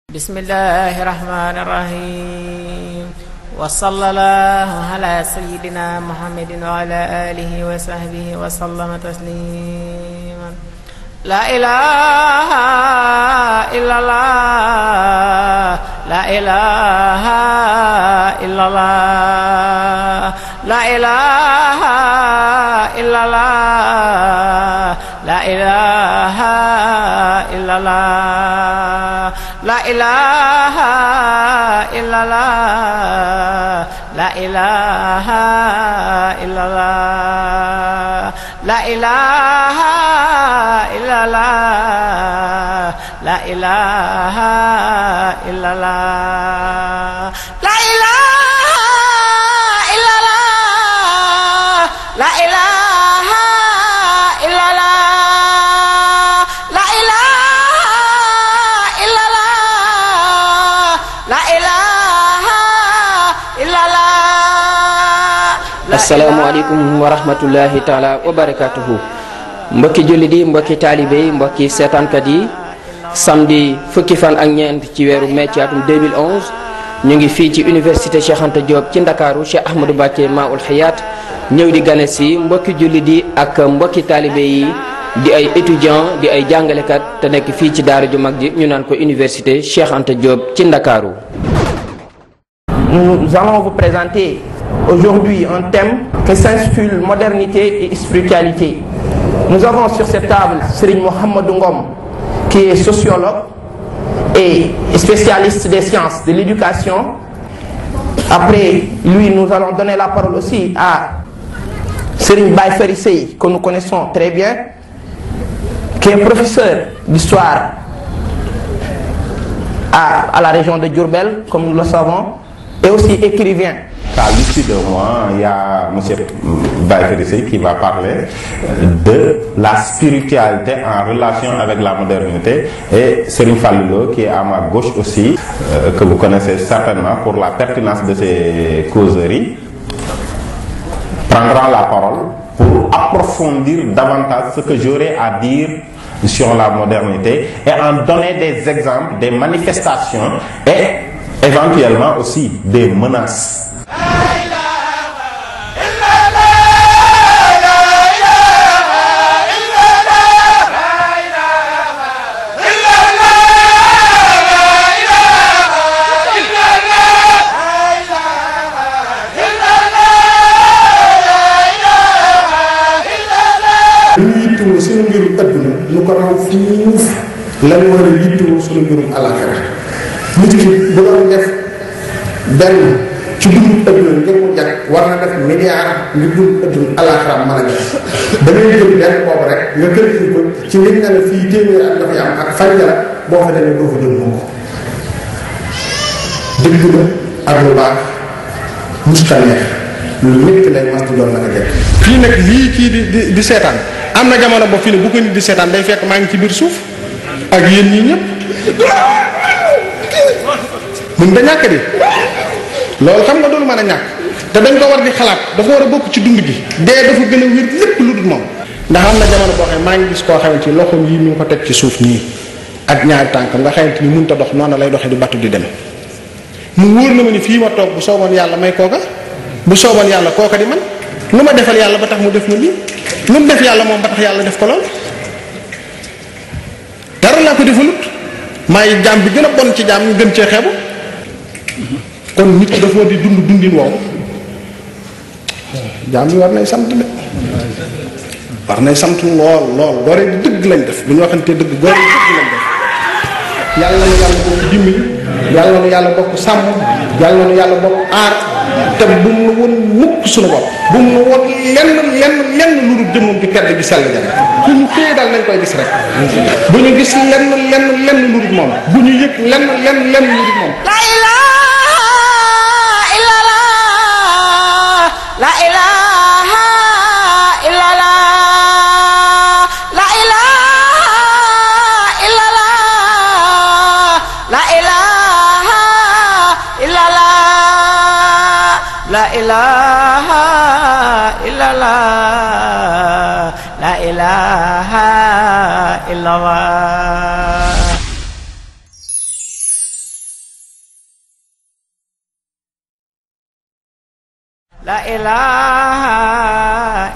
bismillahi rahmani rahim wa sallallahu ala sayyidina muhammadin wa ala alihi wa sahbihi wa sallama tasliman. La ilaha illallah, la ilaha illallah, la ilaha illallah, la ilaha illallah, la ilaha illallah, la ilaha illallah, la ilaha illallah, la ilaha illallah, la ilaha illallah, la ilaha illallah, la ilaha illallah, la ilaha illallah. Asalaamaaleykum wa rahmatullahi taala wa barakatuhu. Mbokki jullit yi, mbokki taalibe yi, mbokki seetaankat yi, samedi fukki fan ak ñeent ci weeru mai ci atum 2011 ñu ngi fii ci université Cheikh Anta Diop ci Ndakaaru, Cheikh Ahmadou Mbacké Maoul Hayaat ñëw di gane si mbokki jullit yi ak mbokki taalibe yi di ay étudiants di ay jàngalekat te nekk fii ci daara ju mag ji ñu naan ko université Cheikh Anta Diop ci Ndakaaru. Nous allons vous présenter aujourd'hui un thème qui s'intitule modernité et spiritualité. Nous avons sur cette table Serigne Mouhamadou Ngom, qui est sociologue et spécialiste des sciences de l'éducation. Après lui, nous allons donner la parole aussi à Serigne Baye Ferry Sey, que nous connaissons très bien, qui est professeur d'histoire à la région de Diourbel, comme nous le savons, et aussi écrivain. À l'issue de moi, il y a M. Baye Ferry Sey qui va parler de la spiritualité en relation avec la modernité, et Serigne Fallou qui est à ma gauche aussi, que vous connaissez certainement pour la pertinence de ses causeries, prendra la parole pour approfondir davantage ce que j'aurai à dire sur la modernité et en donner des exemples, des manifestations et éventuellement aussi des menaces. suñu mbirum adduna nu ko raw fuuf lañu war a yittewoo suñu mbirum alaxira nit ki bu doon def benn ci dugub adduna ngir mu jag war na def milliard ngir dugub adduna alaxira mën a jag da ngay jël benn boobu rek nga calculer ko ci liñ ne la fii téeméer ak dafay am ak fan la boo fa demee doo fa jëm moom ko dëgg la ak lu baax mustaneex lu nekk lay mas di doon naka jag fii nag lii kii di seetaan am na jamono boo fii ne bu ko nit di seetaan day fekk maa ngi ci biir suuf ak yéen ñii ñëpp mun da ñàkk di loolu xam nga doonu mën a ñàkk te dañ ko war di xalaat dafa war a bokk ci dund gi dee dafa gën a wér lépp lu dul moom ndax am na jamono boo xam maa ngi gis koo xamante ni loxoom yi mi ngi ko teg ci suuf nii ak ñaari tànkam nga xamante ni mënut a dox noonu lay doxee di battu di dem mu wóor na ma ni fii ma toog bu sooboon yàlla may kooka bu sooboon yàlla kooka di man lu ma defal yàlla ba tax mu def ma lii lu mu def yàlla moom ba tax yàlla def ko lool dara laa ko defalut maay jaam bi gën a bon ci jaam ñu gën cee xeebu kon nit ki dafa war di dund dundin wow jaam bi war nay sant de war nay sant lool lool gore di dëgg lañ def bu ñu waxantee dëgg gore di dëgg lañ def yàlla na yàlla bokk dimbali yàlla na yàlla bokk sàmm yàlla na yàlla bokk aar te bu mu woon mukk suñu bopp bu mu woon lenn lu dul jëmmam di tedd gi sell ja bu ñu téye daal nañ koy gis rek bu ñu gis lenn lu dul moom bu ñu yëg lenn lu dul moom. La ilaha illallah, la ilaha illallah, la ilaha illallah, la ilaha illallah, la ilaha illallah, la ilaha illallah. la ilaha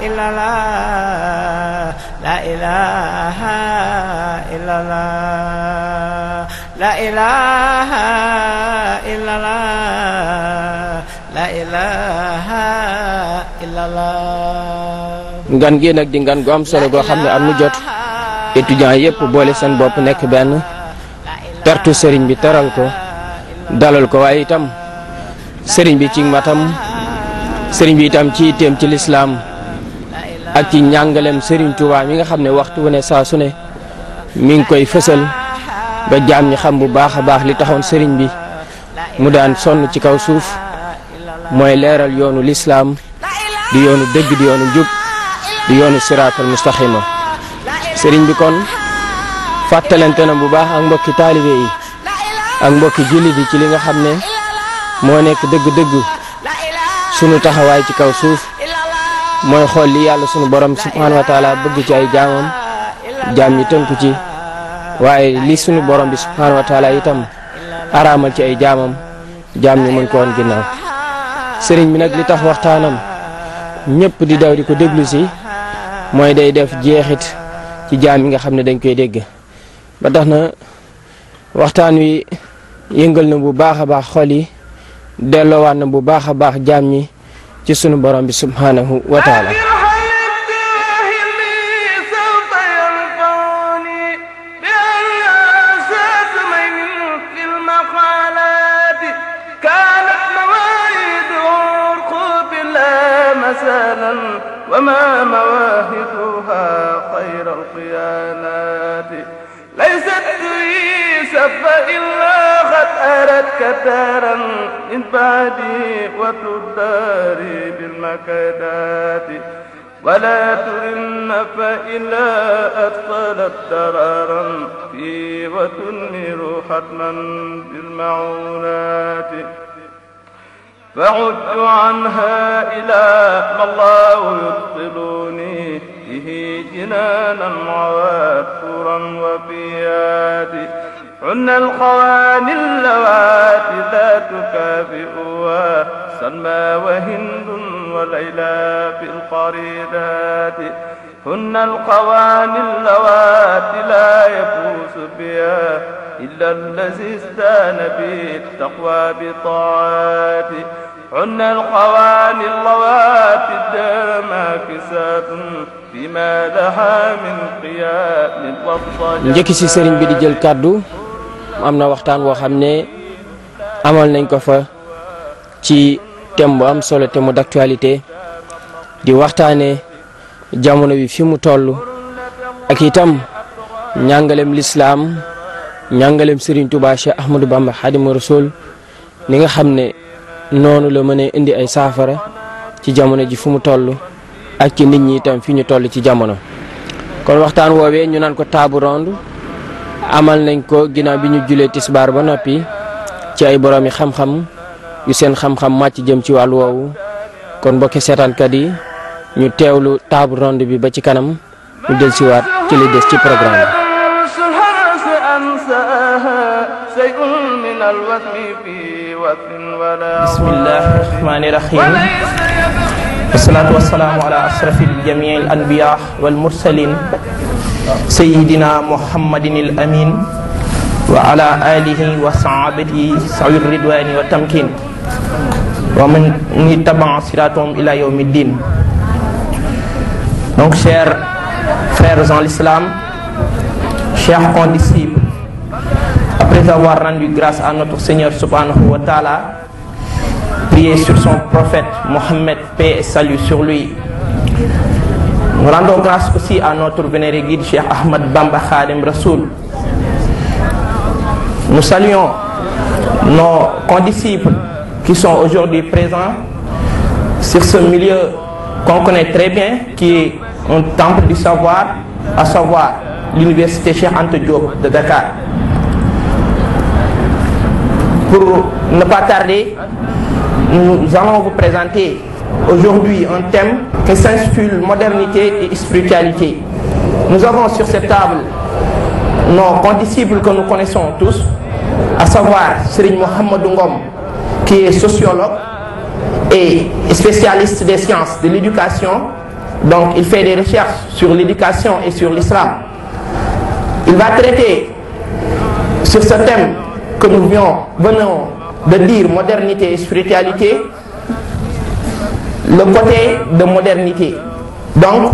illallah la ilaha illallah la ilaha illallah la ilaha illallah. ngan gi nag di ngan gu am solo goo xam ne am nu jot étudiants yépp boole seen bopp nekk benn tertu sëriñ bi teral ko dalal ko, waaye itam sëriñ bi ci matam sëriñ bi itam ci itteem ci lislaam ak ci njàngaleem sëriñ Tuubaa mi nga xam ne waxtu wu ne saa su ne mi ngi koy fësal ba jaam ñi xam bu baax a baax li taxoon sëriñ bi mu daan sonn ci kaw suuf mooy leeral yoonu lislaam di yoonu dëgg di yoonu jub di yoonu siraatal mustaqima. sëriñ bi kon fàttalante na bu baax ak mbokki taalibe yi ak mbokki jullit yi ci li nga xam ne moo nekk dëgg-dëgg sunu taxawaay ci kaw suuf mooy xool li yàlla sunu borom subhanahu wa taala bëgg ci ay jaamam jaam ñi tënku ci, waaye li sunu borom bi subhanahu wa taala itam araamal ci ay jaamam jaam ñi mën ko woon ginnaaw. sëriñ bi nag li tax waxtaanam ñëpp di daw di ko déglu si mooy day def jeexit ci jaam yi nga xam ne dañ koy dégg, ba tax na waxtaan wi yëngal na bu baax a baax xol yi, delloowaat na bu baax a baax jaam ñi ci sunu borom bi subhanahu wa taala. وما مواهبها خير القيانات ليست تريس فإلا قد أردت دارا من بعدي وتداري بالمكيدات ولا ترن فإلا أدخلت درارا في وتنير حتما بالمعونات فعدت عنها إلى ما الله يدخلني به جنانا وواترا وفيات عن الخواني اللواتي لا تكافئها سلمى وهند وليلى في القريدات هن القواني اللواتي لا يفوز بها إلا الذي استان بالتقوى بطاعات عن القواني اللواتي الدماكسات فيما لها من قيام والضجات. njëkki ci sëriñ bi di jël kàddu am na waxtaan woo xam ne amal nañ ko fa ci thème bu am solo, thème d'actualité di waxtaane jamono bi fi mu toll ak itam njàngalem lislaam njàngalem Serigne Touba Cheikh Ahmadou Bamba Khadimu Rasul ni nga xam ne noonu la mën a indi ay saafara ci jamono ji fu mu toll ak ci nit ñi itam fi ñu toll ci jamono. kon waxtaan woowee ñu naan ko table ronde amal nañ ko ginnaaw bi ñu julee tisbaar ba noppi ci ay boroomi xam-xam yu seen xam-xam màcc jëm ci wàllu woowu. kon mbokki seetaankat yi ñu teewlu table ronde bi ba ci kanam ñu del siwaat ci li des ci programme bi. bismillahi rahmani rahim wasalaatu wasalaamu ala ashrafil jamiil anbiyaa wal mursaliin sayyidina muhammadin al amiin wa ala aalihi wa sahabatihi sawi ridwaani wa tamkiin wa man ittaba'a siraatahum ila yawmi ddin. Donc, chers frères en l'islam, chers condisciples, après avoir rendu grâce à notre Seigneur subhanahu wa ta'ala, prié sur son prophète Mohammed, paix et salut sur lui, nous rendons grâce aussi à notre vénéré guide Cheikh Ahmad Bamba Khadim Rasoul. Nous saluons nos condisciples qui sont aujourd'hui présents sur ce milieu qu'on connaît très bien, qui est un temple du savoir, à savoir l'université Cheikh Anta Diop de Dakar. Pour ne pas tarder, nous allons vous présenter aujourd'hui un thème qui s'intitule Modernité et spiritualité. Nous avons sur cette table nos condisciples que nous connaissons tous, à savoir Serigne Mohamedou Ngom, qui est sociologue, est spécialiste des sciences de l'éducation, donc il fait des recherches sur l'éducation et sur l'islam. Il va traiter sur ce thème que nous venons de dire, modernité et spiritualité, le côté de modernité. Donc,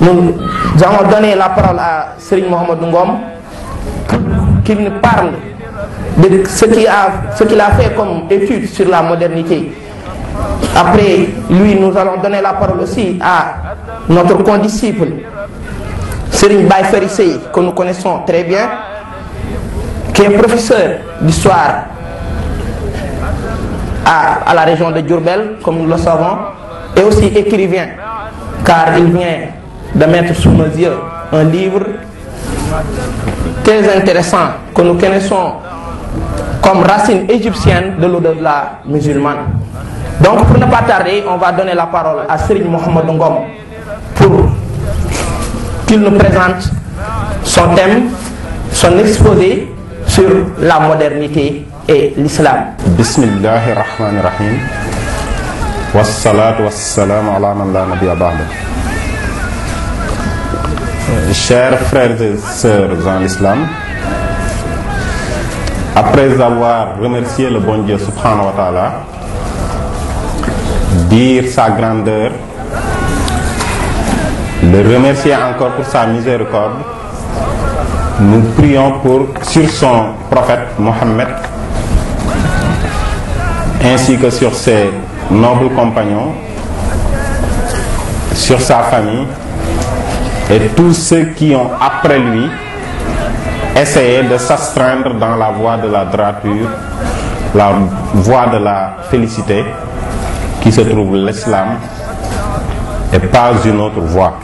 nous allons donner la parole à Serigne Mohamed Ngom pour qu'il nous parle de ce qu'il a fait comme étude sur la modernité. Après lui, nous allons donner la parole aussi à notre condisciple Serigne Baye Ferry Seye, que nous connaissons très bien, qui est professeur d'histoire à la région de Diourbel, comme nous le savons, et aussi écrivain, car il vient de mettre sous nos yeux un livre très intéressant que nous connaissons comme racine égyptienne de l'au-delà musulmane. Donc, pour ne pas tarder, on va donner la parole à Serigne Mohamed Ngom pour qu'il nous présente son thème, son exposé sur la modernité et l'islam. Bismillahirrahmanirrahim. Wassalatu wassalamu ala man la nabiyya ba'da. Chers frères et sœurs en l'islam, après avoir remercié le bon Dieu subhanahu wa ta'ala, dire sa grandeur, le remercier encore pour sa miséricorde, nous prions sur son prophète Mohammed ainsi que sur ses nobles compagnons, sur sa famille et tous ceux qui ont après lui essayé de s'astreindre dans la voie de la droiture, la voie de la félicité qui se trouve l'islam et pas une autre voie.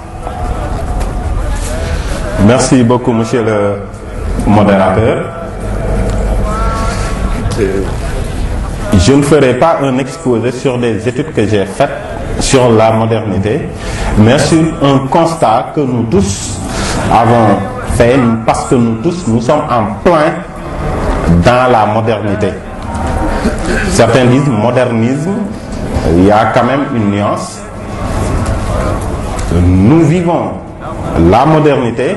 Merci beaucoup, monsieur le modérateur. Je ne ferai pas un exposé sur des études que j'ai faites sur la modernité, mais sur un constat que nous tous avons fait, parce que nous tous, nous sommes en plein dans la modernité. Certains disent modernisme, il y a quand même une nuance. Nous vivons la modernité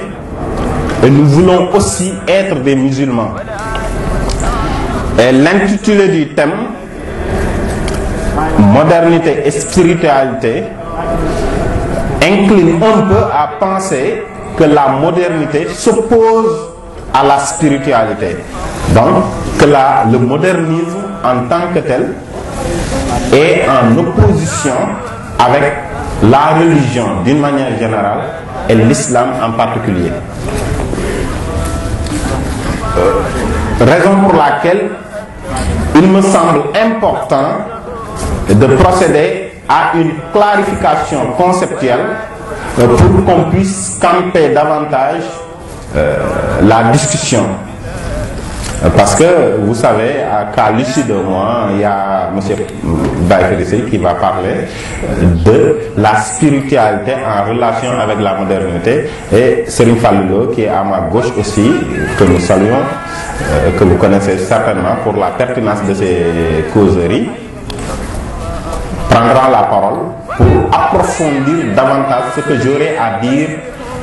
et nous voulons aussi être des musulmans. Et l'intitulé du thème, modernité et spiritualité, incline un peu à penser que la modernité s'oppose à la spiritualité. Donc, que le modernisme en tant que tel est en opposition avec la religion d'une manière générale et l'islam en particulier. Raison pour laquelle il me semble important de procéder à une clarification conceptuelle pour qu'on puisse camper davantage la discussion. Parce que vous savez qu'à l'issue de moi, il y a M. Baye Ferry Seye qui va parler de la spiritualité en relation avec la modernité, et Serigne Fallou qui est à ma gauche aussi, que nous saluons, que vous connaissez certainement pour la pertinence de ces causeries, prendra la parole pour approfondir davantage ce que j'aurai à dire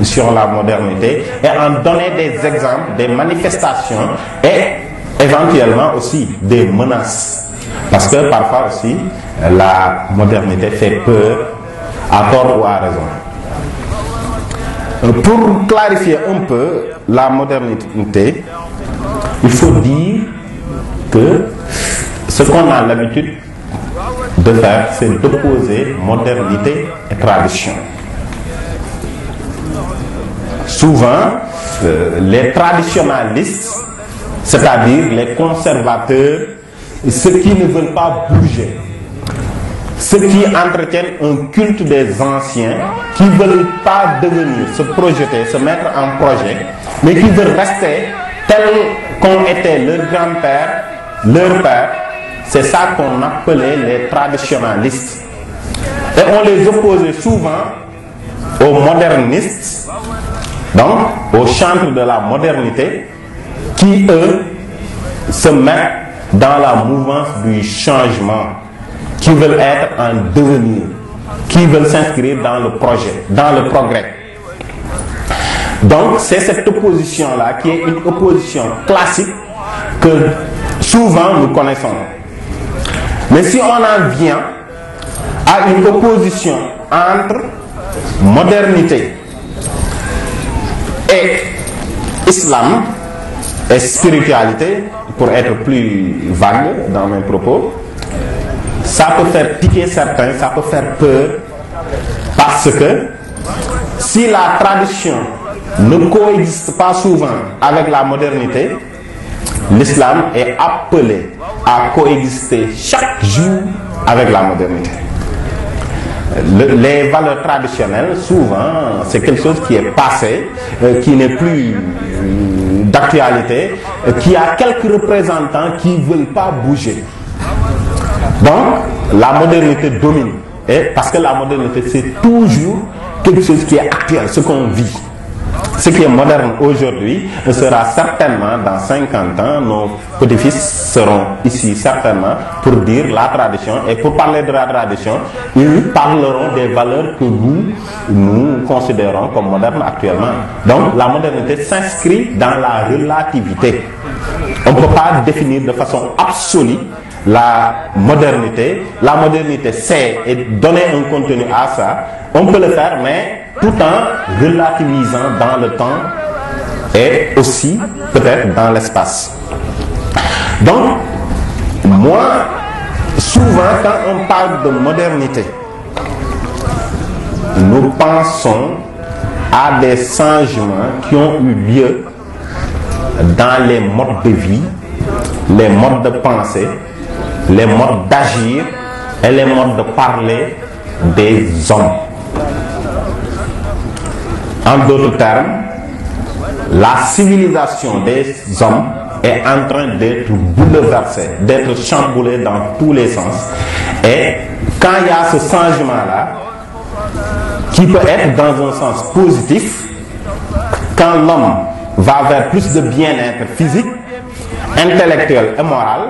sur la modernité et en donner des exemples, des manifestations et éventuellement aussi des menaces. Parce que parfois aussi, la modernité fait peur, à tort ou à raison. Pour clarifier un peu la modernité, il faut dire que ce qu'on a l'habitude de faire, c'est d'opposer modernité et tradition. Souvent, les traditionalistes, c'est-à-dire les conservateurs, ceux qui ne veulent pas bouger, ceux qui entretiennent un culte des anciens, qui ne veulent pas devenir, se projeter, se mettre en projet, mais qui veulent rester tels qu'ont été leurs grands-pères, leurs pères, c'est ça qu'on appelait les traditionalistes. Et on les opposait souvent aux modernistes, donc aux chantres de la modernité, qui eux se mettent dans la mouvance du changement, qui veulent être en devenir, qui veulent s'inscrire dans le projet, dans le progrès. Donc c'est cette opposition-là qui est une opposition classique que souvent nous connaissons. Mais si on en vient à une opposition entre modernité et islam et spiritualité, pour être plus vague dans mes propos, ça peut faire piquer certains, ça peut faire peur, parce que si la tradition ne coexiste pas souvent avec la modernité, l'islam est appelé à coexister chaque jour avec la modernité. Les valeurs traditionnelles, souvent, c'est quelque chose qui est passé, qui n'est plus d'actualité, qui a quelques représentants qui ne veulent pas bouger. Donc, la modernité domine. Et parce que la modernité, c'est toujours quelque chose qui est actuel, ce qu'on vit. Ce qui est moderne aujourd'hui sera certainement dans 50 ans, nos petits-fils seront ici certainement pour dire la tradition, et pour parler de la tradition, ils parleront des valeurs que nous considérons comme modernes actuellement. Donc la modernité s'inscrit dans la relativité. On ne peut pas définir de façon absolue la modernité. La modernité, c'est et donner un contenu à ça. On peut le faire, mais tout en relativisant dans le temps et aussi peut-être dans l'espace. Donc, moi, souvent quand on parle de modernité, nous pensons à des changements qui ont eu lieu dans les modes de vie, les modes de pensée, les modes d'agir et les modes de parler des hommes. En d'autres termes, la civilisation des hommes est en train d'être bouleversée, d'être chamboulée dans tous les sens. Et quand il y a ce changement-là, qui peut être dans un sens positif, quand l'homme va vers plus de bien-être physique, intellectuel et moral,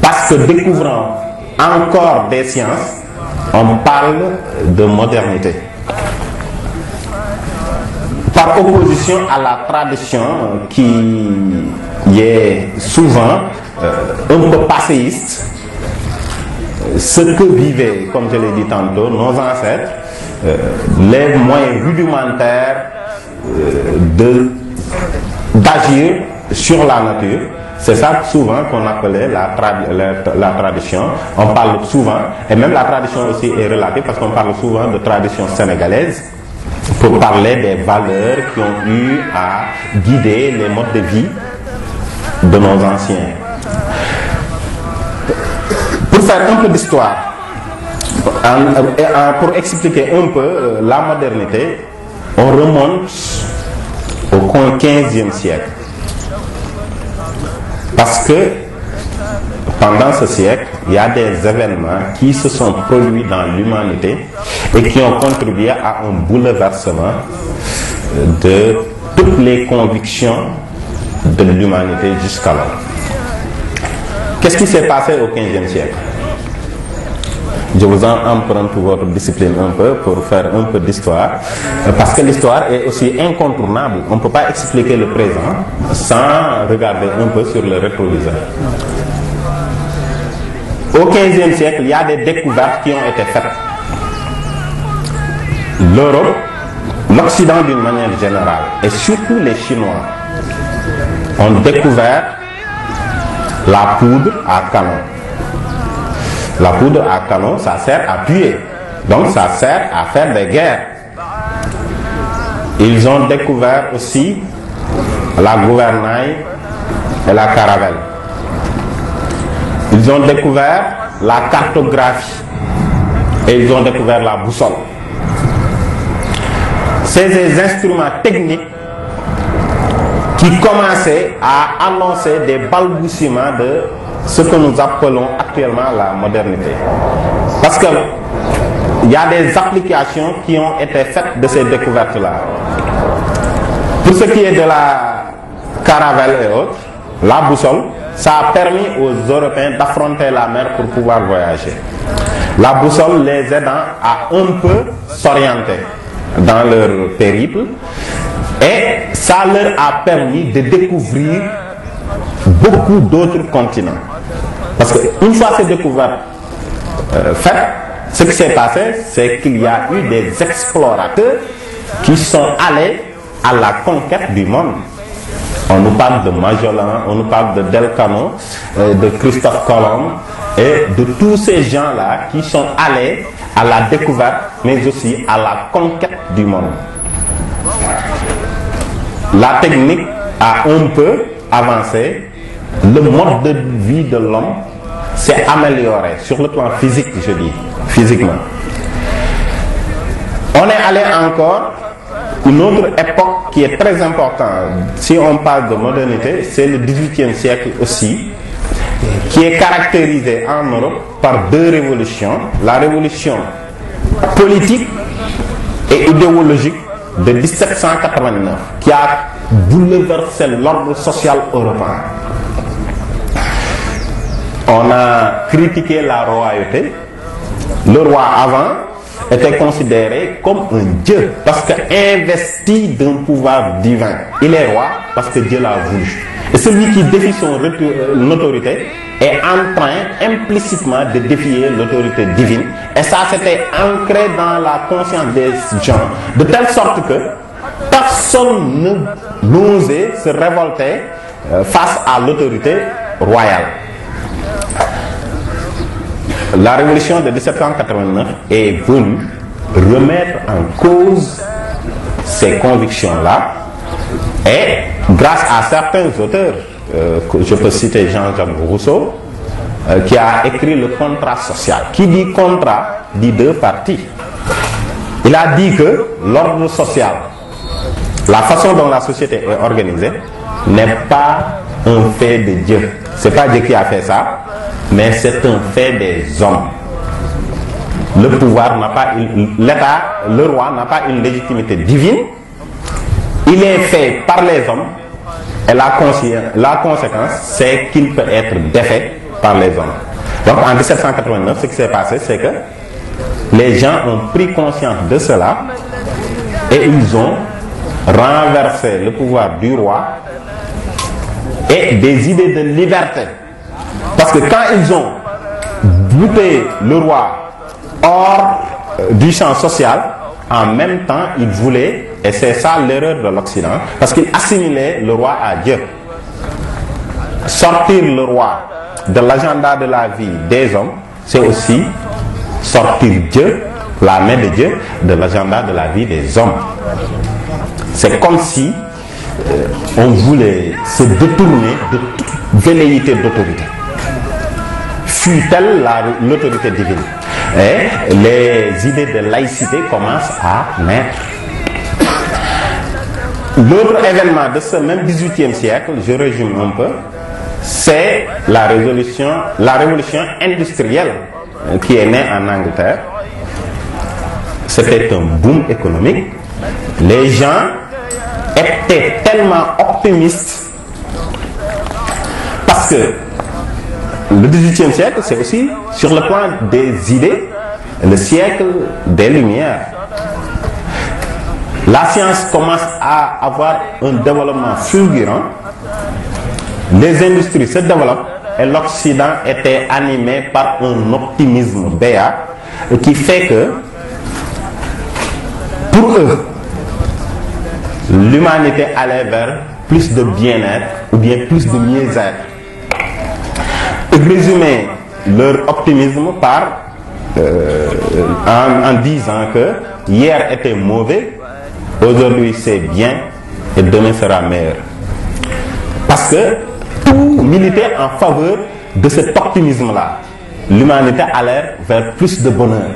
parce que découvrant encore des sciences, on parle de modernité. Par opposition à la tradition qui est souvent un peu passéiste, ce que vivaient, comme je l'ai dit tantôt, nos ancêtres, les moyens rudimentaires d'agir sur la nature, c'est ça souvent qu'on appelait la tradition. On parle souvent, et même la tradition aussi est relative, parce qu'on parle souvent de tradition sénégalaise, pour parler des valeurs qui ont eu à guider les modes de vie de nos anciens. Pour faire un peu d'histoire, pour expliquer un peu la modernité, on remonte au 15e siècle. Parce que pendant ce siècle, il y a des événements qui se sont produits dans l'humanité et qui ont contribué à un bouleversement de toutes les convictions de l'humanité jusqu'alors. Qu'est-ce qui s'est passé au 15e siècle? Je vous en emprunte votre discipline un peu pour faire un peu d'histoire, parce que l'histoire est aussi incontournable. On ne peut pas expliquer le présent sans regarder un peu sur le rétroviseur. Au 15e siècle, il y a des découvertes qui ont été faites. L'Europe, l'Occident d'une manière générale, et surtout les Chinois, ont découvert la poudre à canon. La poudre à canon, ça sert à tuer. Donc ça sert à faire des guerres. Ils ont découvert aussi la gouvernail et la caravelle. Ils ont découvert la cartographie et ils ont découvert la boussole. C'est des instruments techniques qui commençaient à annoncer des balbutiements de ce que nous appelons actuellement la modernité. Parce que il y a des applications qui ont été faites de ces découvertes-là. Pour ce qui est de la caravelle et autres, la boussole, ça a permis aux Européens d'affronter la mer pour pouvoir voyager. La boussole les aidant à un peu s'orienter dans leur périple, et ça leur a permis de découvrir beaucoup d'autres continents. Parce qu'une fois ces découvertes faites, ce qui s'est passé, c'est qu'il y a eu des explorateurs qui sont allés à la conquête du monde. On nous parle de Magellan, on nous parle de Delcano, de Christophe Colomb et de tous ces gens-là qui sont allés à la découverte, mais aussi à la conquête du monde. La technique a un peu avancé, le mode de vie de l'homme s'est amélioré sur le plan physique, je dis, physiquement. On est allé encore une autre époque qui est très importante. Si on parle de modernité, c'est le XVIIIe siècle aussi, qui est caractérisé en Europe par deux révolutions. La révolution politique et idéologique de 1789, qui a bouleversé l'ordre social européen. On a critiqué la royauté. Le roi avant était considéré comme un dieu parce qu'investi d'un pouvoir divin. Il est roi parce que Dieu l'a voulu. Et celui qui défie son autorité est en train implicitement de défier l'autorité divine. Et ça, c'était ancré dans la conscience des gens, de telle sorte que personne n'osait se révolter face à l'autorité royale. La révolution de 1789 est venue remettre en cause ces convictions-là, et grâce à certains auteurs, je peux citer Jean-Jacques Rousseau, qui a écrit le contrat social. Qui dit contrat dit deux parties. Il a dit que l'ordre social, la façon dont la société est organisée, n'est pas un fait de Dieu. C'est pas Dieu qui a fait ça, mais c'est un fait des hommes. Le pouvoir n'a pas, l'État, le roi n'a pas une légitimité divine. Il est fait par les hommes, et la conséquence, c'est qu'il peut être défait par les hommes. Donc en 1789, ce qui s'est passé, c'est que les gens ont pris conscience de cela et ils ont renversé le pouvoir du roi et des idées de liberté. Parce que quand ils ont buté le roi hors du champ social, en même temps, ils voulaient, et c'est ça l'erreur de l'Occident, parce qu'ils assimilaient le roi à Dieu. Sortir le roi de l'agenda de la vie des hommes, c'est aussi sortir Dieu, la main de Dieu, de l'agenda de la vie des hommes. C'est comme si on voulait se détourner de toute velléité d'autorité, fût-elle l'autorité divine. Et les idées de laïcité commencent à naître. L'autre événement de ce même XVIIIe siècle, je résume un peu, c'est la révolution industrielle qui est née en Angleterre. C'était un boom économique. Les gens étaient tellement optimistes parce que le XVIIIe siècle, c'est aussi, sur le plan des idées, le siècle des Lumières. La science commence à avoir un développement fulgurant. Les industries se développent et l'Occident était animé par un optimisme béat qui fait que, pour eux, l'humanité allait vers plus de bien-être ou bien plus de mieux-être. Résumer leur optimisme en disant que hier était mauvais, aujourd'hui c'est bien et demain sera meilleur. Parce que tout militait en faveur de cet optimisme-là. L'humanité allait vers plus de bonheur.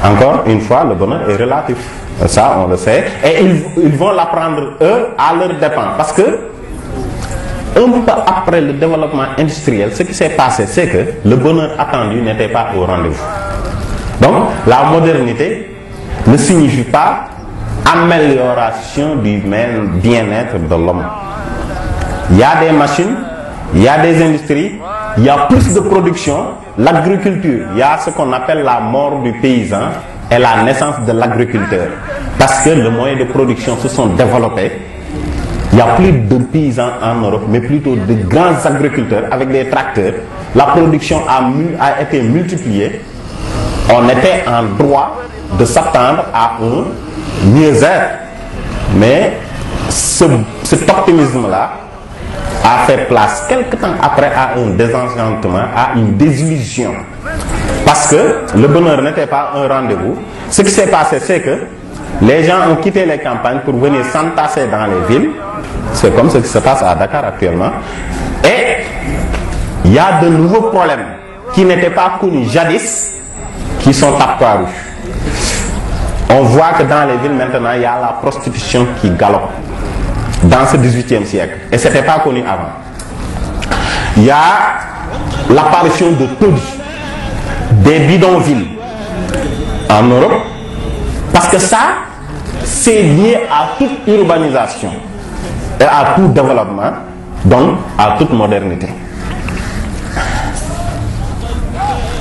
Encore une fois, le bonheur est relatif. Ça, on le sait. Et ils vont l'apprendre, eux, à leur dépens. Parce que un peu après le développement industriel, ce qui s'est passé, c'est que le bonheur attendu n'était pas au rendez-vous. Donc, la modernité ne signifie pas amélioration du bien-être de l'homme. Il y a des machines, il y a des industries, il y a plus de production, l'agriculture, il y a ce qu'on appelle la mort du paysan et la naissance de l'agriculteur. Parce que les moyens de production se sont développés. Il n'y a plus de paysans en Europe, mais plutôt de grands agriculteurs avec des tracteurs. La production a été multipliée. On était en droit de s'attendre à un mieux-être. Mais cet optimisme-là a fait place quelque temps après à un désenchantement, à une désillusion. Parce que le bonheur n'était pas un rendez-vous. Ce qui s'est passé, c'est que les gens ont quitté les campagnes pour venir s'entasser dans les villes. C'est comme ce qui se passe à Dakar actuellement. Et il y a de nouveaux problèmes qui n'étaient pas connus jadis, qui sont apparus. On voit que dans les villes maintenant, il y a la prostitution qui galope dans ce XVIIIe siècle. Et ce n'était pas connu avant. Il y a l'apparition de taudis, des bidonvilles en Europe, parce que ça, c'est lié à toute urbanisation et à tout développement, donc à toute modernité.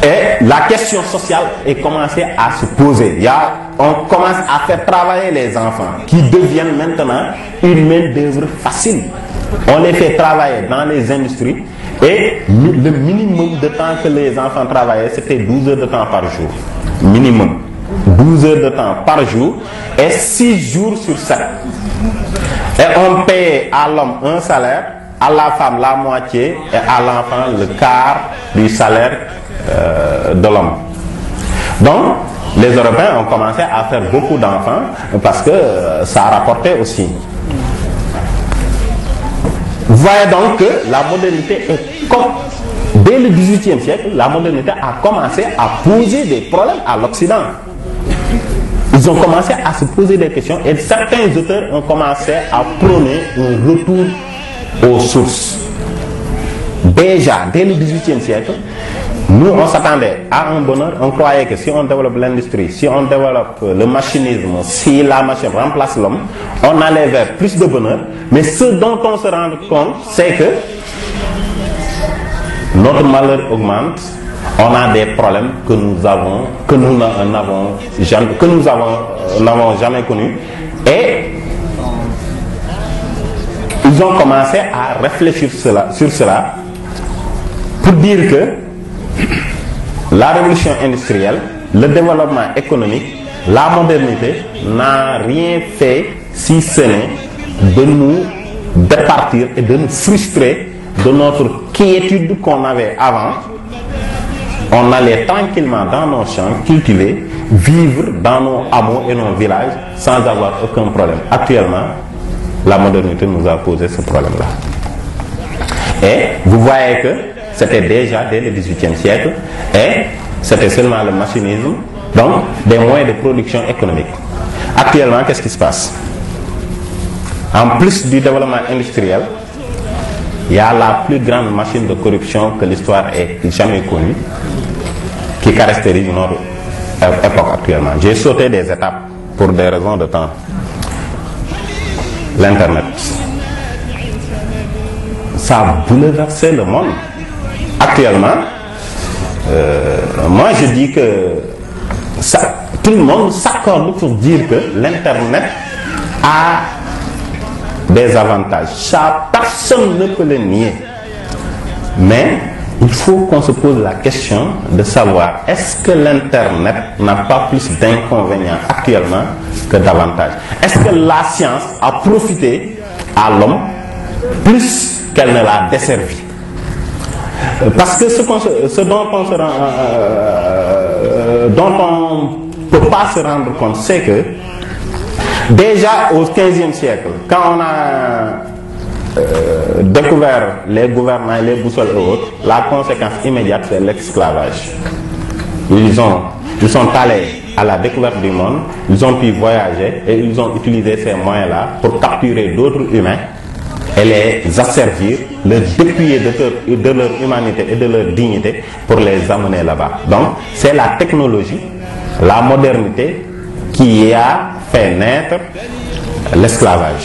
Et la question sociale est commencée à se poser. On commence à faire travailler les enfants qui deviennent maintenant une main-d'œuvre facile. On les fait travailler dans les industries et le minimum de temps que les enfants travaillaient, c'était 12 heures de temps par jour. Minimum. 12 heures de temps par jour et 6 jours sur 7. Et on paye à l'homme un salaire, à la femme la moitié et à l'enfant le quart du salaire de l'homme. Donc, les Européens ont commencé à faire beaucoup d'enfants parce que ça rapportait aussi. Vous voyez donc que la modernité est comme... Dès le XVIIIe siècle, la modernité a commencé à poser des problèmes à l'Occident. Ils ont commencé à se poser des questions et certains auteurs ont commencé à prôner un retour aux sources. Déjà, dès le XVIIIe siècle, nous, on s'attendait à un bonheur. On croyait que si on développe l'industrie, si on développe le machinisme, si la machine remplace l'homme, on allait vers plus de bonheur. Mais ce dont on se rend compte, c'est que notre malheur augmente. On a des problèmes que nous n'avons jamais connus. Et ils ont commencé à réfléchir sur cela pour dire que la révolution industrielle, le développement économique, la modernité n'a rien fait si ce n'est de nous départir et de nous frustrer de notre quiétude qu'on avait avant. On allait tranquillement dans nos champs, cultiver, vivre dans nos hameaux et nos villages sans avoir aucun problème. Actuellement, la modernité nous a posé ce problème-là. Et vous voyez que c'était déjà dès le XVIIIe siècle et c'était seulement le machinisme, donc des moyens de production économique. Actuellement, qu'est-ce qui se passe? En plus du développement industriel, il y a la plus grande machine de corruption que l'histoire ait jamais connue, qui caractérise notre époque actuellement. J'ai sauté des étapes pour des raisons de temps. L'Internet. Ça a bouleversé le monde. Actuellement, moi je dis que tout le monde s'accorde pour dire que l'Internet a des avantages. Ça, personne ne peut le nier. Mais il faut qu'on se pose la question de savoir est-ce que l'Internet n'a pas plus d'inconvénients actuellement que d'avantages? Est-ce que la science a profité à l'homme plus qu'elle ne l'a desservi? Parce que ce dont on ne peut pas se rendre compte, c'est que déjà au XVe siècle, quand on a découvert les gouvernements, les boussoles et autres, la conséquence immédiate c'est l'esclavage. Ils sont allés à la découverte du monde, ils ont pu voyager et ils ont utilisé ces moyens-là pour capturer d'autres humains et les asservir, les dépouiller de leur humanité et de leur dignité pour les amener là-bas. Donc c'est la technologie, la modernité qui a fait naître l'esclavage.